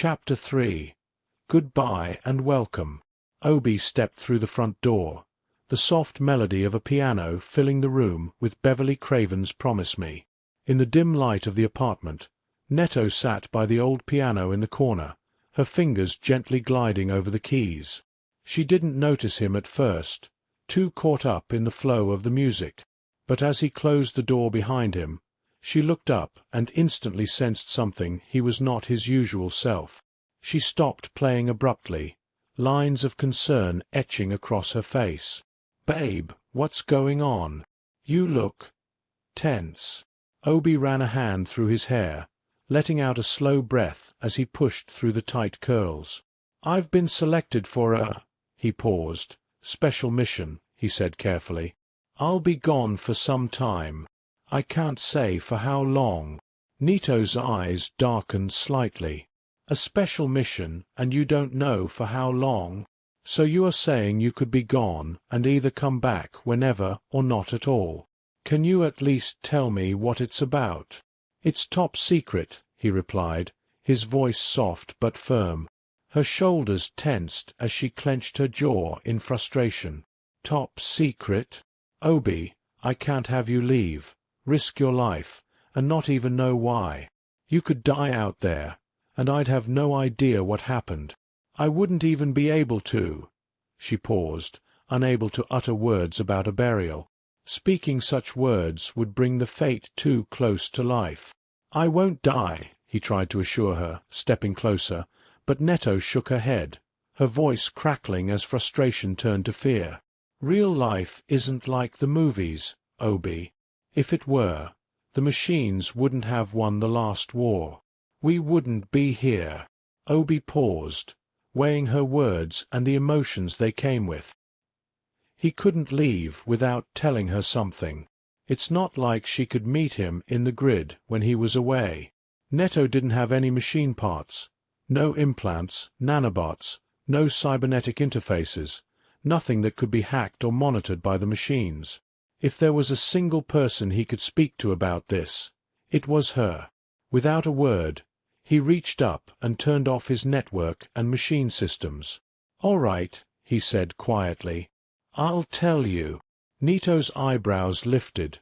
Chapter 3. Goodbye and welcome. Obi stepped through the front door, the soft melody of a piano filling the room with Beverly Craven's Promise Me. In the dim light of the apartment, Netto sat by the old piano in the corner, her fingers gently gliding over the keys. She didn't notice him at first, too caught up in the flow of the music. But as he closed the door behind him, she looked up and instantly sensed something he was not his usual self. She stopped playing abruptly, lines of concern etching across her face. "Babe, what's going on? You look tense." Obi ran a hand through his hair, letting out a slow breath as he pushed through the tight curls. "I've been selected for a—" He paused. "Special mission," he said carefully. "I'll be gone for some time. I can't say for how long." Nito's eyes darkened slightly. "A special mission, and you don't know for how long? So you are saying you could be gone and either come back whenever or not at all. Can you at least tell me what it's about?" "It's top secret," he replied, his voice soft but firm. Her shoulders tensed as she clenched her jaw in frustration. "Top secret? Obi, I can't have you leave, risk your life, and not even know why. You could die out there, and I'd have no idea what happened. I wouldn't even be able to—" She paused, unable to utter words about a burial. Speaking such words would bring the fate too close to life. "I won't die," he tried to assure her, stepping closer, but Netto shook her head, her voice crackling as frustration turned to fear. "Real life isn't like the movies, Obi. If it were, the machines wouldn't have won the last war. We wouldn't be here." Obi paused, weighing her words and the emotions they came with. He couldn't leave without telling her something. It's not like she could meet him in the grid when he was away. Netto didn't have any machine parts, no implants, nanobots, no cybernetic interfaces, nothing that could be hacked or monitored by the machines. If there was a single person he could speak to about this, it was her. Without a word, he reached up and turned off his network and machine systems. "All right," he said quietly. "I'll tell you." Nito's eyebrows lifted,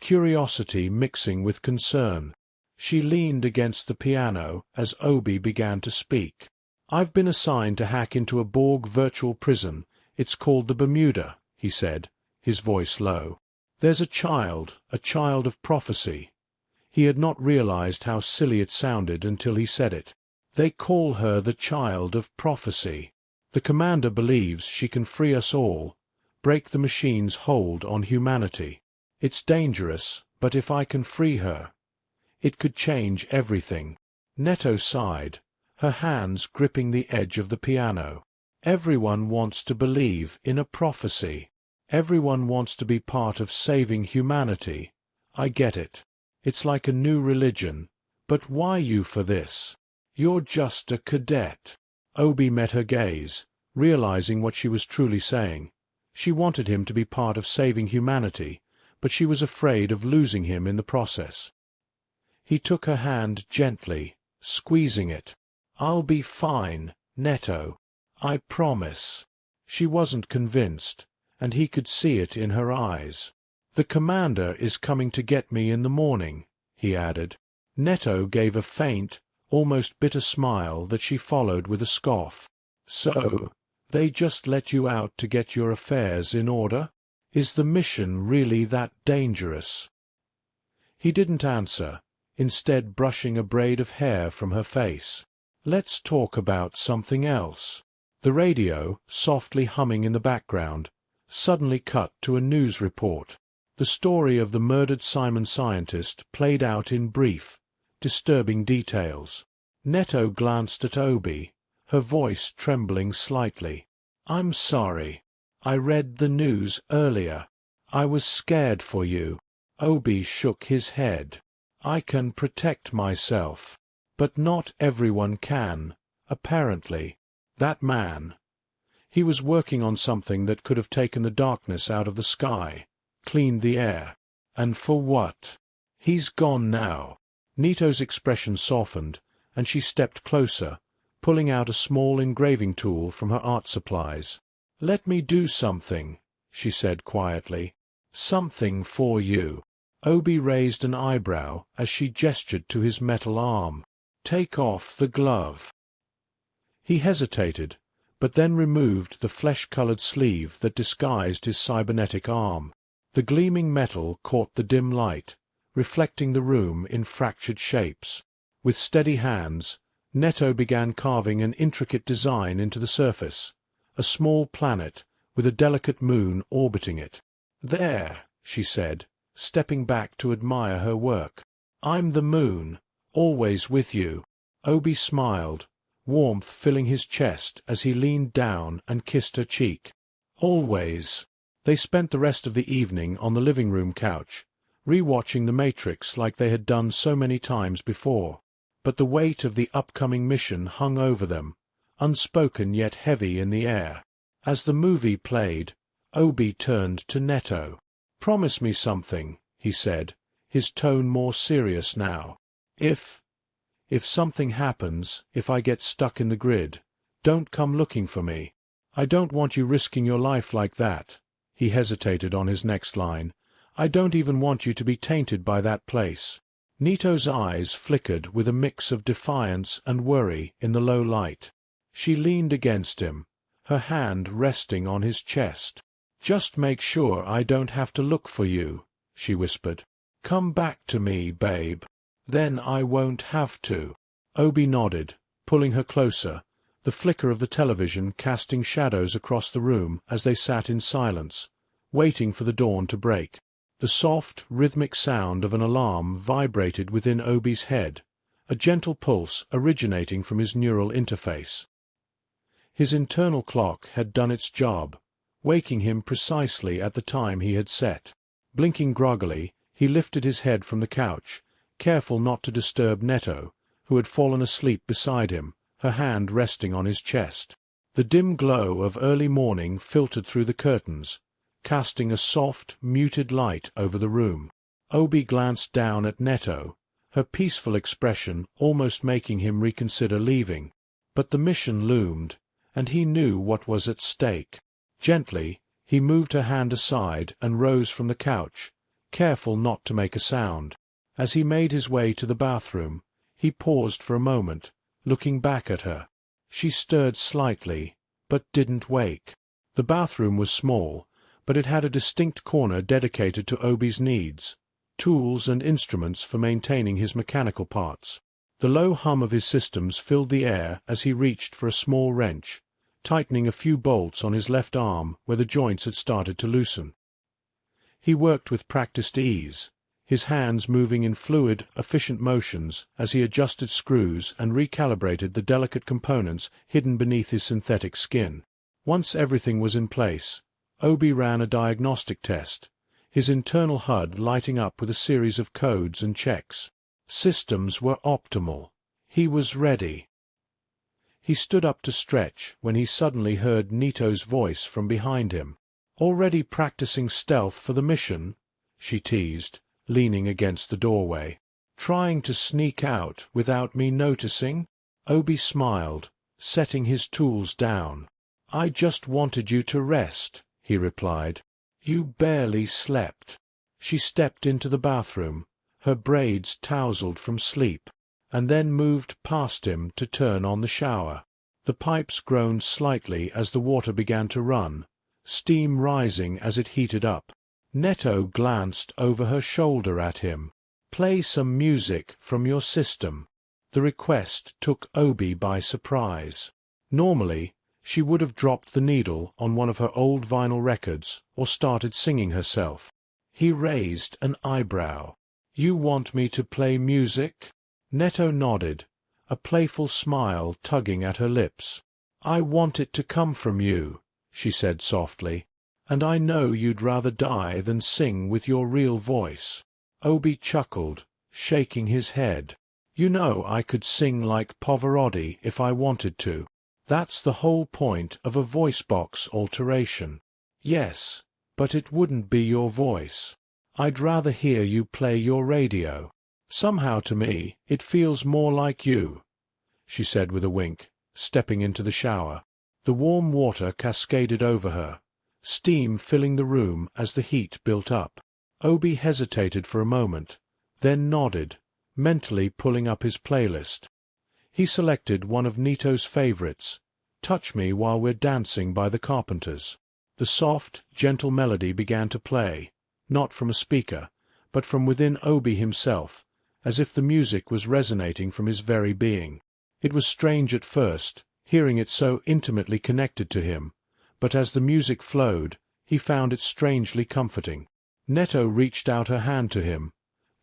curiosity mixing with concern. She leaned against the piano as Obi began to speak. "I've been assigned to hack into a Borg virtual prison. It's called the Bermuda," he said, his voice low. "There's a child of prophecy." He had not realized how silly it sounded until he said it. "They call her the Child of Prophecy. The commander believes she can free us all, break the machine's hold on humanity. It's dangerous, but if I can free her, it could change everything." Netto sighed, her hands gripping the edge of the piano. "Everyone wants to believe in a prophecy. Everyone wants to be part of saving humanity. I get it. It's like a new religion. But why you for this? You're just a cadet." Obi met her gaze, realizing what she was truly saying. She wanted him to be part of saving humanity, but she was afraid of losing him in the process. He took her hand gently, squeezing it. "I'll be fine, Netto. I promise." She wasn't convinced, and he could see it in her eyes. "The commander is coming to get me in the morning," he added. Netto gave a faint, almost bitter smile that she followed with a scoff. "So, they just let you out to get your affairs in order? Is the mission really that dangerous?" He didn't answer, instead brushing a braid of hair from her face. "Let's talk about something else." The radio, softly humming in the background, suddenly cut to a news report. The story of the murdered Cyman scientist played out in brief, disturbing details. Netto glanced at Obi, her voice trembling slightly. "I'm sorry. I read the news earlier. I was scared for you." Obi shook his head. "I can protect myself. But not everyone can, apparently. That man. He was working on something that could have taken the darkness out of the sky, cleaned the air. And for what? He's gone now." Nito's expression softened, and she stepped closer, pulling out a small engraving tool from her art supplies. "Let me do something," she said quietly. "Something for you." Obi raised an eyebrow as she gestured to his metal arm. "Take off the glove." He hesitated, but then removed the flesh-colored sleeve that disguised his cybernetic arm. The gleaming metal caught the dim light, reflecting the room in fractured shapes. With steady hands, Netto began carving an intricate design into the surface, a small planet with a delicate moon orbiting it. "There," she said, stepping back to admire her work. "I'm the moon, always with you." Obi smiled, warmth filling his chest as he leaned down and kissed her cheek. "Always." They spent the rest of the evening on the living room couch, re-watching The Matrix like they had done so many times before. But the weight of the upcoming mission hung over them, unspoken yet heavy in the air. As the movie played, Obi turned to Netto. "Promise me something," he said, his tone more serious now. If something happens, if I get stuck in the grid, don't come looking for me. I don't want you risking your life like that." He hesitated on his next line. "I don't even want you to be tainted by that place." Nito's eyes flickered with a mix of defiance and worry in the low light. She leaned against him, her hand resting on his chest. "Just make sure I don't have to look for you," she whispered. "Come back to me, babe. Then I won't have to." Obi nodded, pulling her closer, the flicker of the television casting shadows across the room as they sat in silence, waiting for the dawn to break. The soft, rhythmic sound of an alarm vibrated within Obi's head, a gentle pulse originating from his neural interface. His internal clock had done its job, waking him precisely at the time he had set. Blinking groggily, he lifted his head from the couch, careful not to disturb Netto, who had fallen asleep beside him, her hand resting on his chest. The dim glow of early morning filtered through the curtains, casting a soft, muted light over the room. Obi glanced down at Netto, her peaceful expression almost making him reconsider leaving. But the mission loomed, and he knew what was at stake. Gently, he moved her hand aside and rose from the couch, careful not to make a sound. As he made his way to the bathroom, he paused for a moment, looking back at her. She stirred slightly, but didn't wake. The bathroom was small, but it had a distinct corner dedicated to Obi's needs, tools and instruments for maintaining his mechanical parts. The low hum of his systems filled the air as he reached for a small wrench, tightening a few bolts on his left arm where the joints had started to loosen. He worked with practiced ease, his hands moving in fluid, efficient motions as he adjusted screws and recalibrated the delicate components hidden beneath his synthetic skin. Once everything was in place, Obi ran a diagnostic test, his internal HUD lighting up with a series of codes and checks. Systems were optimal. He was ready. He stood up to stretch when he suddenly heard Nito's voice from behind him. "Already practicing stealth for the mission?" she teased, leaning against the doorway. "Trying to sneak out without me noticing?" Obi smiled, setting his tools down. "I just wanted you to rest," he replied. "You barely slept." She stepped into the bathroom, her braids tousled from sleep, and then moved past him to turn on the shower. The pipes groaned slightly as the water began to run, steam rising as it heated up. Netto glanced over her shoulder at him. "Play some music from your system." The request took Obi by surprise. Normally, she would have dropped the needle on one of her old vinyl records or started singing herself. He raised an eyebrow. "You want me to play music?" Netto nodded, a playful smile tugging at her lips. "I want it to come from you," she said softly, "and I know you'd rather die than sing with your real voice." Obi chuckled, shaking his head. "You know I could sing like Pavarotti if I wanted to. That's the whole point of a voice box alteration." "Yes, but it wouldn't be your voice. I'd rather hear you play your radio. Somehow to me it feels more like you," she said with a wink, stepping into the shower. The warm water cascaded over her, steam filling the room as the heat built up. Obi hesitated for a moment, then nodded, mentally pulling up his playlist. He selected one of Nito's favorites, "Touch Me While We're Dancing" by the Carpenters. The soft, gentle melody began to play, not from a speaker, but from within Obi himself, as if the music was resonating from his very being. It was strange at first, hearing it so intimately connected to him, but as the music flowed, he found it strangely comforting. Neto reached out her hand to him,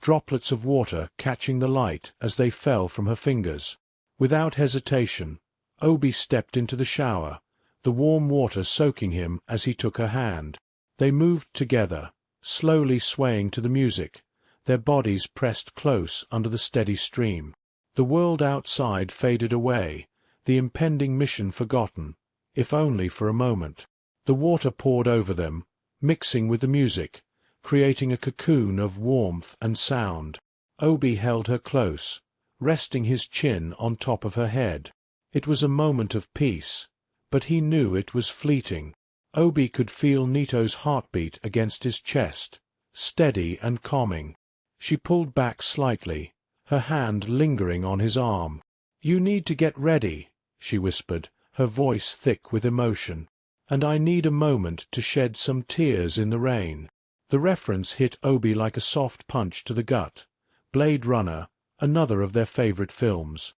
droplets of water catching the light as they fell from her fingers. Without hesitation, Obi stepped into the shower, the warm water soaking him as he took her hand. They moved together, slowly swaying to the music, their bodies pressed close under the steady stream. The world outside faded away, the impending mission forgotten, if only for a moment. The water poured over them, mixing with the music, creating a cocoon of warmth and sound. Obi held her close, resting his chin on top of her head. It was a moment of peace, but he knew it was fleeting. Obi could feel Nito's heartbeat against his chest, steady and calming. She pulled back slightly, her hand lingering on his arm. "You need to get ready," she whispered, her voice thick with emotion. "And I need a moment to shed some tears in the rain." The reference hit Obi like a soft punch to the gut. Blade Runner, another of their favorite films.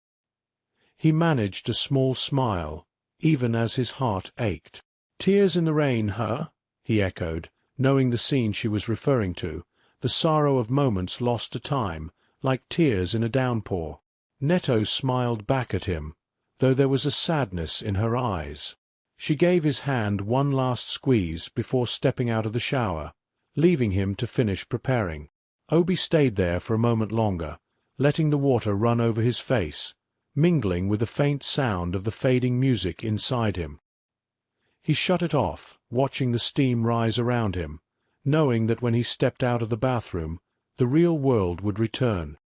He managed a small smile, even as his heart ached. "Tears in the rain, huh?" he echoed, knowing the scene she was referring to, the sorrow of moments lost to time, like tears in a downpour. Neto smiled back at him, though there was a sadness in her eyes. She gave his hand one last squeeze before stepping out of the shower, leaving him to finish preparing. Obi stayed there for a moment longer, letting the water run over his face, mingling with the faint sound of the fading music inside him. He shut it off, watching the steam rise around him, knowing that when he stepped out of the bathroom, the real world would return.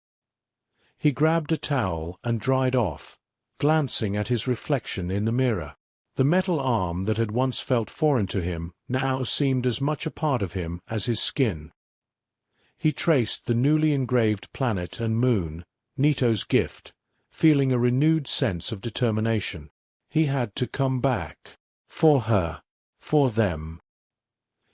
He grabbed a towel and dried off, glancing at his reflection in the mirror. The metal arm that had once felt foreign to him now seemed as much a part of him as his skin. He traced the newly engraved planet and moon, Nito's gift, feeling a renewed sense of determination. He had to come back. For her. For them.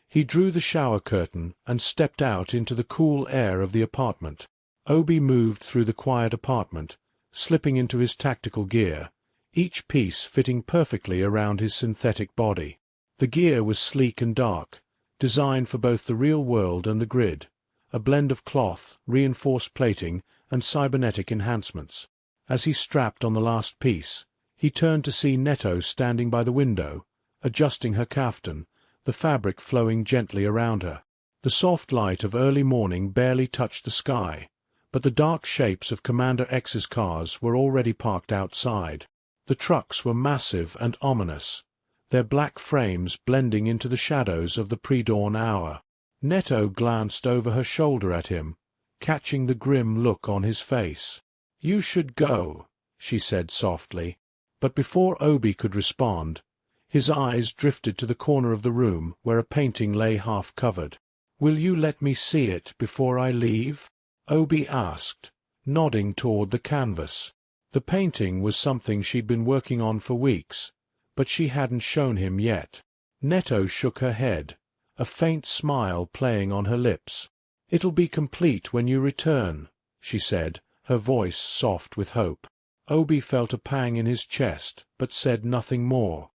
He drew the shower curtain and stepped out into the cool air of the apartment. Obi moved through the quiet apartment, slipping into his tactical gear, each piece fitting perfectly around his synthetic body. The gear was sleek and dark, designed for both the real world and the grid, a blend of cloth, reinforced plating, and cybernetic enhancements. As he strapped on the last piece, he turned to see Neto standing by the window, adjusting her kaftan, the fabric flowing gently around her. The soft light of early morning barely touched the sky, but the dark shapes of Commander X's cars were already parked outside. The trucks were massive and ominous, their black frames blending into the shadows of the pre-dawn hour. Neto glanced over her shoulder at him, catching the grim look on his face. "You should go," she said softly, but before Obi could respond, his eyes drifted to the corner of the room where a painting lay half-covered. "Will you let me see it before I leave?" Obi asked, nodding toward the canvas. The painting was something she'd been working on for weeks, but she hadn't shown him yet. Neto shook her head, a faint smile playing on her lips. "It'll be complete when you return," she said, her voice soft with hope. Obi felt a pang in his chest, but said nothing more.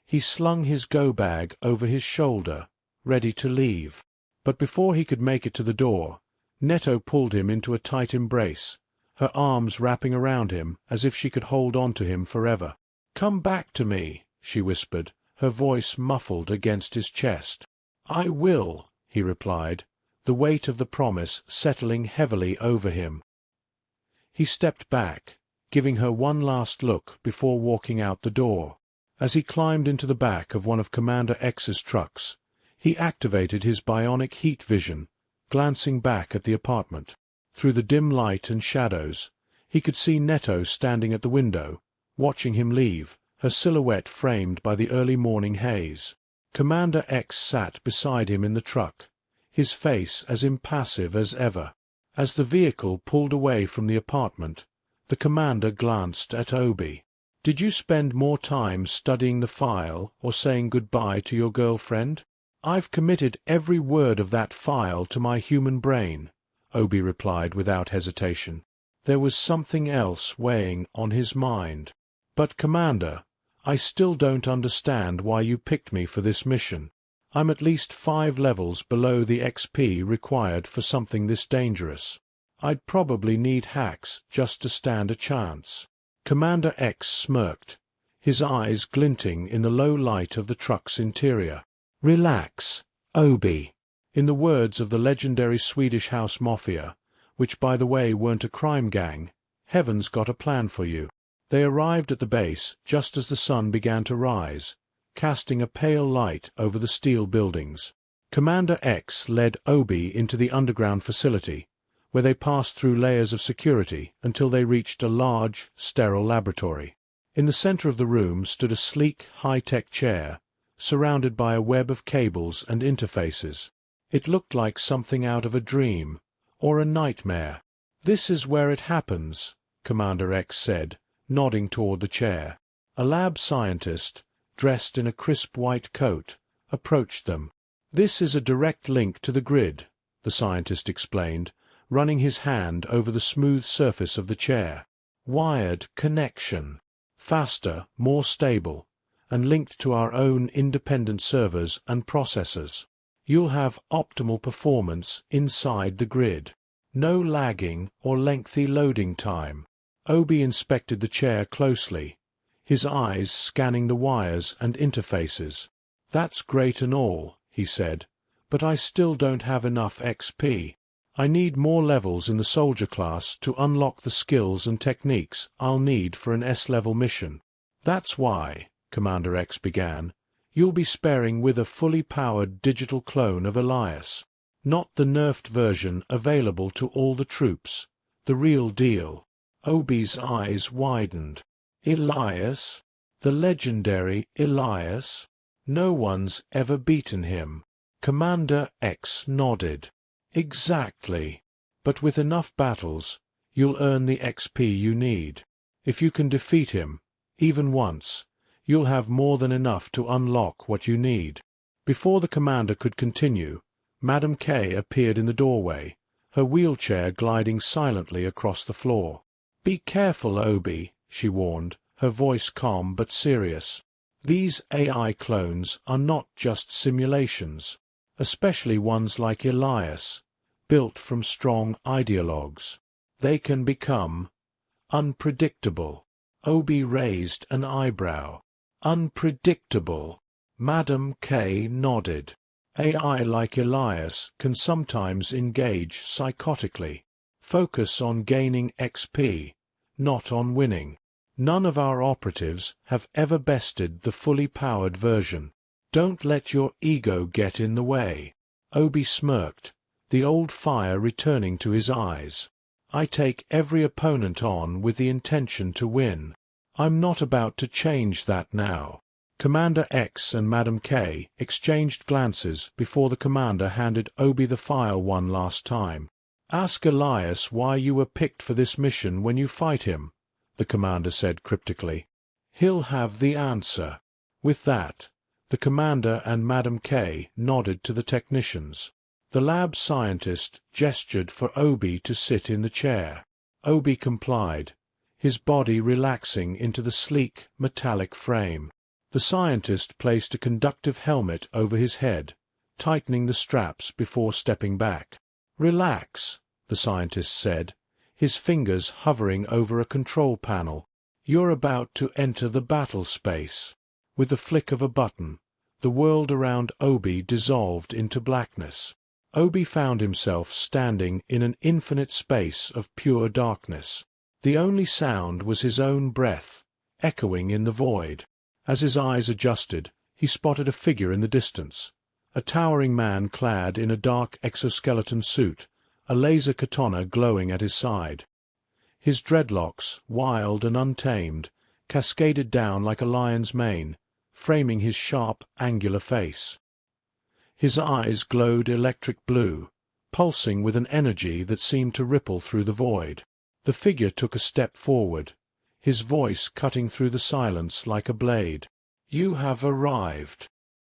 He slung his go-bag over his shoulder, ready to leave. But before he could make it to the door, Neto pulled him into a tight embrace, her arms wrapping around him as if she could hold on to him forever. "Come back to me," she whispered, her voice muffled against his chest. "I will," he replied, the weight of the promise settling heavily over him. He stepped back, giving her one last look before walking out the door. As he climbed into the back of one of Commander X's trucks, he activated his bionic heat vision, glancing back at the apartment. Through the dim light and shadows, he could see Neto standing at the window, watching him leave, her silhouette framed by the early morning haze. Commander X sat beside him in the truck, his face as impassive as ever. As the vehicle pulled away from the apartment, the commander glanced at Obi. "Did you spend more time studying the file or saying goodbye to your girlfriend?" "I've committed every word of that file to my human brain," Obi replied without hesitation. There was something else weighing on his mind. "But, Commander, I still don't understand why you picked me for this mission. I'm at least 5 levels below the XP required for something this dangerous. I'd probably need hacks just to stand a chance." Commander X smirked, his eyes glinting in the low light of the truck's interior. "Relax, Obi." In the words of the legendary Swedish house mafia, which by the way weren't a crime gang, heaven's got a plan for you. They arrived at the base just as the sun began to rise, casting a pale light over the steel buildings. Commander X led Obi into the underground facility, where they passed through layers of security until they reached a large, sterile laboratory. In the center of the room stood a sleek, high-tech chair, surrounded by a web of cables and interfaces. It looked like something out of a dream, or a nightmare. "This is where it happens," Commander X said, nodding toward the chair. A lab scientist, dressed in a crisp white coat, approached them. "This is a direct link to the grid," the scientist explained, running his hand over the smooth surface of the chair. "Wired connection. Faster, more stable, and linked to our own independent servers and processors. You'll have optimal performance inside the grid. No lagging or lengthy loading time." Obi inspected the chair closely, his eyes scanning the wires and interfaces. "That's great and all," he said, "but I still don't have enough XP. I need more levels in the soldier class to unlock the skills and techniques I'll need for an S-level mission. That's why," Commander X began, "you'll be sparing with a fully powered digital clone of Elias. Not the nerfed version available to all the troops, the real deal." Obi's eyes widened. "Elias? The legendary Elias? No one's ever beaten him." Commander X nodded. "Exactly. But with enough battles, you'll earn the XP you need. If you can defeat him, even once, you'll have more than enough to unlock what you need." Before the commander could continue, Madam K appeared in the doorway, her wheelchair gliding silently across the floor. "Be careful, Obi," she warned, her voice calm but serious. "These AI clones are not just simulations, especially ones like Elias, built from strong ideologues. They can become unpredictable." Obi raised an eyebrow. "Unpredictable?" Madam K nodded. "AI like Elias can sometimes engage psychotically, focus on gaining XP, not on winning. None of our operatives have ever bested the fully powered version. Don't let your ego get in the way." Obi smirked, the old fire returning to his eyes. "I take every opponent on with the intention to win. I'm not about to change that now." Commander X and Madam K exchanged glances before the commander handed Obi the file one last time. "Ask Elias why you were picked for this mission when you fight him," the commander said cryptically. "He'll have the answer." With that, the commander and Madam K nodded to the technicians. The lab scientist gestured for Obi to sit in the chair. Obi complied, his body relaxing into the sleek, metallic frame. The scientist placed a conductive helmet over his head, tightening the straps before stepping back. "Relax," the scientist said, his fingers hovering over a control panel. "You're about to enter the battle space." With the flick of a button, the world around Obi dissolved into blackness. Obi found himself standing in an infinite space of pure darkness. The only sound was his own breath, echoing in the void. As his eyes adjusted, he spotted a figure in the distance, a towering man clad in a dark exoskeleton suit, a laser katana glowing at his side. His dreadlocks, wild and untamed, cascaded down like a lion's mane, framing his sharp, angular face. His eyes glowed electric blue, pulsing with an energy that seemed to ripple through the void. The figure took a step forward, his voice cutting through the silence like a blade. "You have arrived."